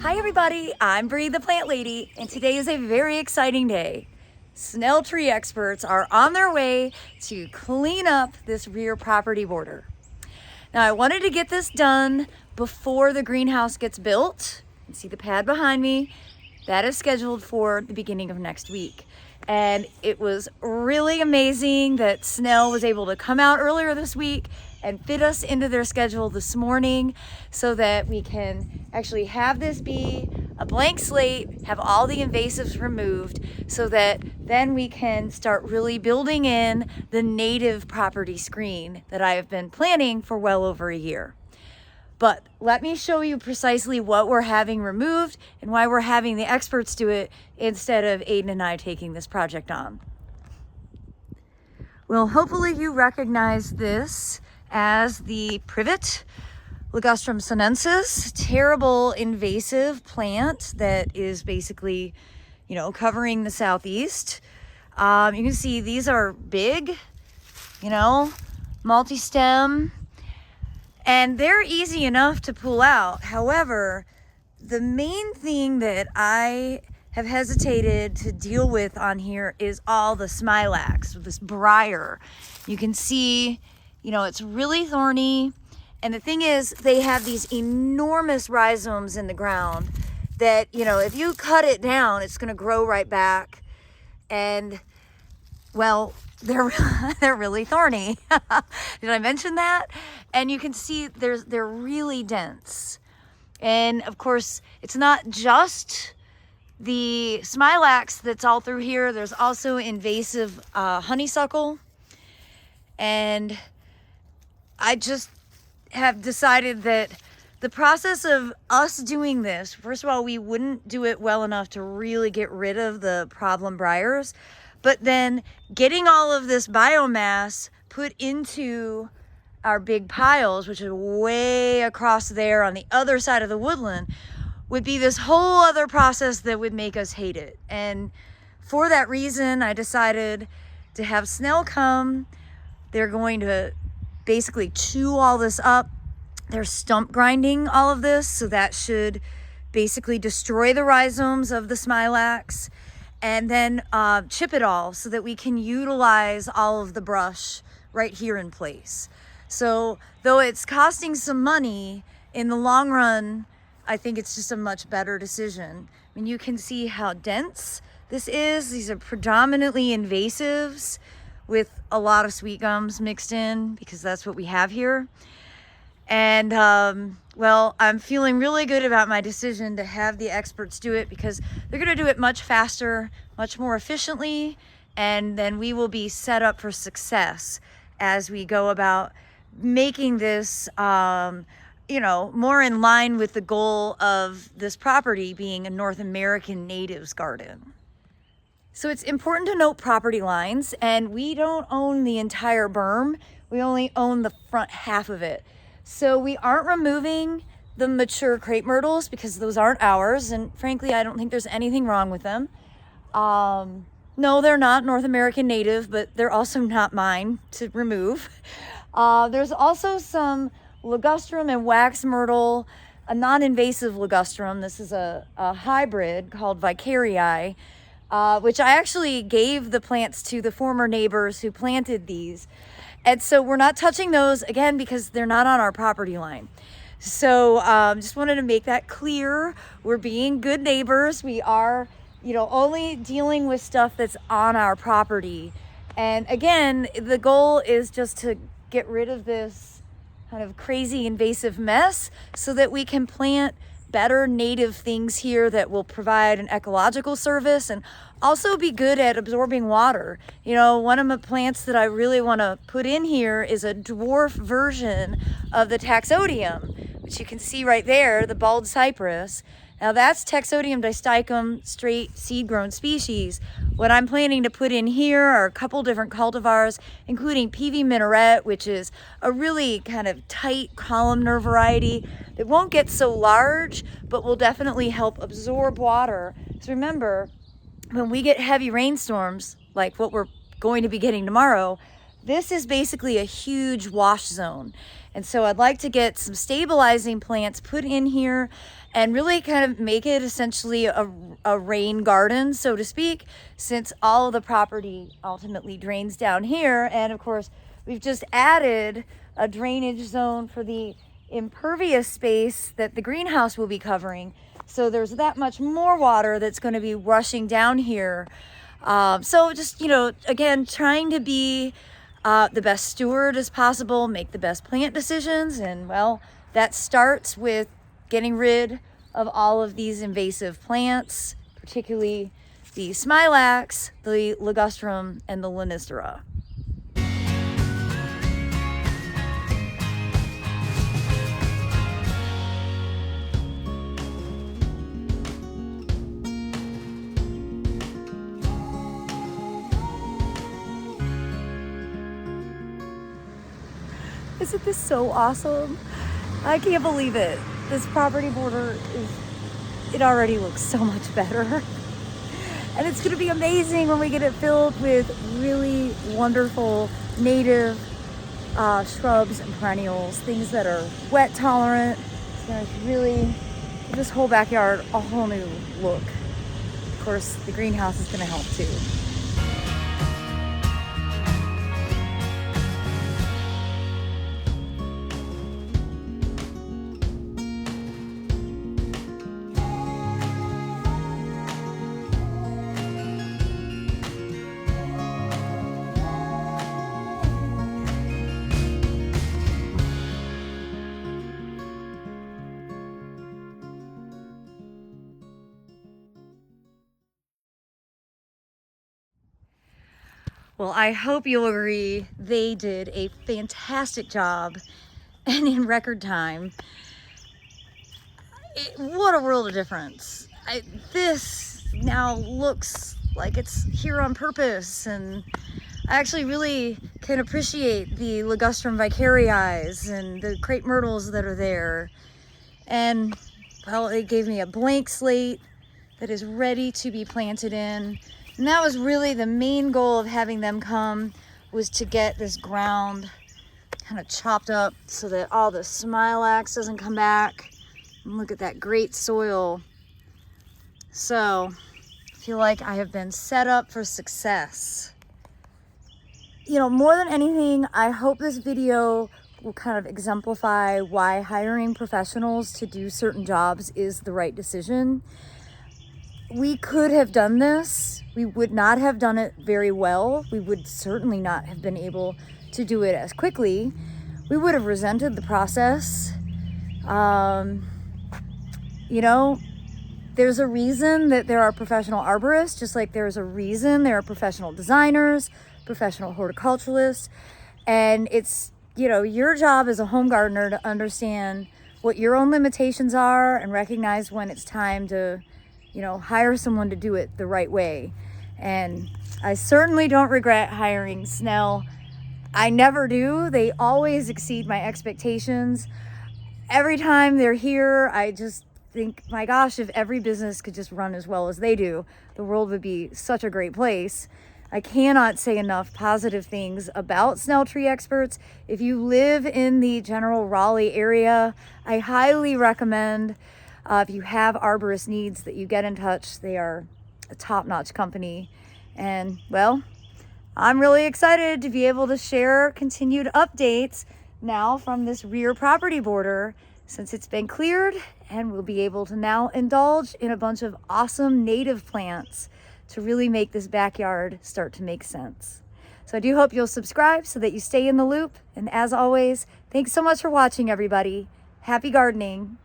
Hi everybody, I'm Bree the Plant Lady, and today is a very exciting day. Snell tree experts are on their way to clean up this rear property border. Now I wanted to get this done before the greenhouse gets built. You can see the pad behind me. That is scheduled for the beginning of next week. And it was really amazing that Snell was able to come out earlier this week and fit us into their schedule this morning so that we can actually have this be a blank slate, have all the invasives removed so that then we can start really building in the native property screen that I have been planning for well over a year. But let me show you precisely what we're having removed and why we're having the experts do it instead of Aiden and I taking this project on. Well, hopefully you recognize this as the privet, Ligustrum sinensis, terrible invasive plant that is basically, covering the southeast. You can see these are big, multi-stem. And they're easy enough to pull out. However, the main thing that I have hesitated to deal with on here is all the smilax, this briar. You can see, it's really thorny. And the thing is, they have these enormous rhizomes in the ground that, if you cut it down, it's gonna grow right back. And, well, they're really thorny. Did I mention that? And you can see they're really dense. And of course, it's not just the smilax that's all through here. There's also invasive honeysuckle. And I just have decided that the process of us doing this, first of all, we wouldn't do it well enough to really get rid of the problem briars. But then getting all of this biomass put into our big piles, which is way across there on the other side of the woodland, would be this whole other process that would make us hate it. And for that reason, I decided to have Snell come. They're going to basically chew all this up. They're stump grinding all of this, so that should basically destroy the rhizomes of the smilax. And then chip it all so that we can utilize all of the brush right here in place. So though it's costing some money, in the long run, I think it's just a much better decision. I mean, you can see how dense this is. These are predominantly invasives with a lot of sweet gums mixed in because that's what we have here. And well, I'm feeling really good about my decision to have the experts do it because they're going to do it much faster, much more efficiently, and then we will be set up for success as we go about making this, more in line with the goal of this property being a North American natives garden. So it's important to note property lines, and we don't own the entire berm. We only own the front half of it. So we aren't removing the mature crepe myrtles because those aren't ours. And frankly, I don't think there's anything wrong with them. No, they're not North American native, but they're also not mine to remove. There's also some ligustrum and wax myrtle, a non-invasive ligustrum. This is a hybrid called Vicarii, which I actually gave the plants to the former neighbors who planted these. And so we're not touching those, again, because they're not on our property line. So just wanted to make that clear. We're being good neighbors. We are, only dealing with stuff that's on our property. And again, the goal is just to get rid of this kind of crazy invasive mess so that we can plant better native things here that will provide an ecological service and also be good at absorbing water. One of the plants that I really want to put in here is a dwarf version of the Taxodium, which you can see right there, the bald cypress. Now that's Taxodium distichum, straight seed-grown species. What I'm planning to put in here are a couple different cultivars, including PV Minaret, which is a really kind of tight columnar variety that won't get so large, but will definitely help absorb water. So remember, when we get heavy rainstorms, like what we're going to be getting tomorrow, this is basically a huge wash zone. And so I'd like to get some stabilizing plants put in here and really kind of make it essentially a rain garden, so to speak, since all of the property ultimately drains down here. And of course, we've just added a drainage zone for the impervious space that the greenhouse will be covering. So there's that much more water that's going to be rushing down here. So just, you know, again, trying to be the best steward as possible, make the best plant decisions. And well, that starts with getting rid of all of these invasive plants, particularly the smilax, the ligustrum, and the lanistera. Isn't this so awesome? I can't believe it. This property border it already looks so much better. And it's gonna be amazing when we get it filled with really wonderful native shrubs and perennials, things that are wet tolerant. It's gonna really give this whole backyard a whole new look. Of course, the greenhouse is gonna help too. Well, I hope you'll agree they did a fantastic job, and in record time. What a world of difference. This now looks like it's here on purpose, and I actually really can appreciate the ligustrum vicarii and the crepe myrtles that are there. And well, it gave me a blank slate that is ready to be planted in. And that was really the main goal of having them come, was to get this ground kind of chopped up so that all the smilax doesn't come back. And look at that great soil. So I feel like I have been set up for success. You know, more than anything, I hope this video will kind of exemplify why hiring professionals to do certain jobs is the right decision. We could have done this. We would not have done it very well. We would certainly not have been able to do it as quickly. We would have resented the process. You know, there's a reason that there are professional arborists, just like there's a reason there are professional designers, professional horticulturalists. And it's, you know, your job as a home gardener to understand what your own limitations are and recognize when it's time to, you know, hire someone to do it the right way. And I certainly don't regret hiring Snell. I never do. They always exceed my expectations. Every time they're here, I just think, my gosh, if every business could just run as well as they do, the world would be such a great place. I cannot say enough positive things about Snell Tree Experts. If you live in the general Raleigh area, I highly recommend, if you have arborist needs, that you get in touch. They are a top-notch company. And well, I'm really excited to be able to share continued updates now from this rear property border, since it's been cleared, and we'll be able to now indulge in a bunch of awesome native plants to really make this backyard start to make sense. So I do hope you'll subscribe so that you stay in the loop. And as always, thanks so much for watching, everybody. Happy gardening.